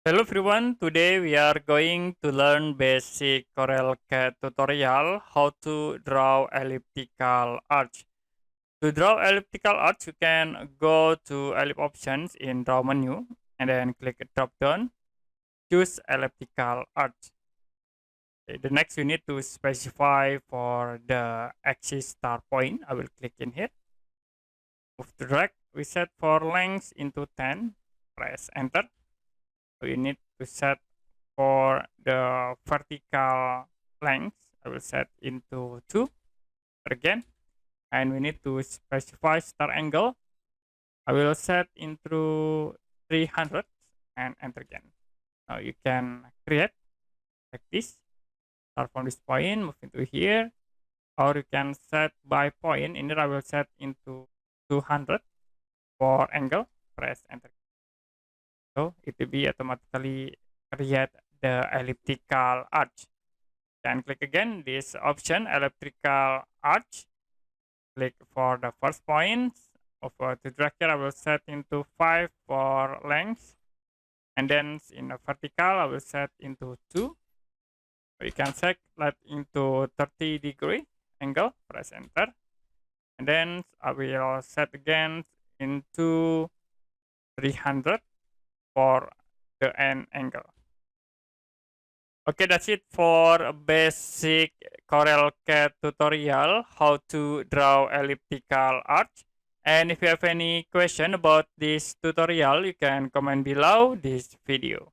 Hello everyone, today we are going to learn basic CorelCAD tutorial how to draw elliptical arch. To draw elliptical arch, you can go to ellipse options in draw menu and then click drop down, choose elliptical arch. Okay, the next you need to specify for the axis start point. I will click in here, move to drag, we set for length into 10, press enter. So you need to set for the vertical length. I will set into 2 again, and we need to specify start angle. I will set into 300 and enter again. Now you can create like this. Start from this point, move into here, or you can set by point. In here, I will set into 200 for angle. Press enter. So it will be automatically create the elliptical arch. Then click again this option elliptical arch. Click for the first point. Over to drag here, I will set into 5 for length. And then in the vertical, I will set into 2. So you can set that into 30-degree angle. Press enter. And then I will set again into 300 for the end angle. Okay, that's it for a basic CorelCAD tutorial, how to draw elliptical arch. And if you have any question about this tutorial, you can comment below this video.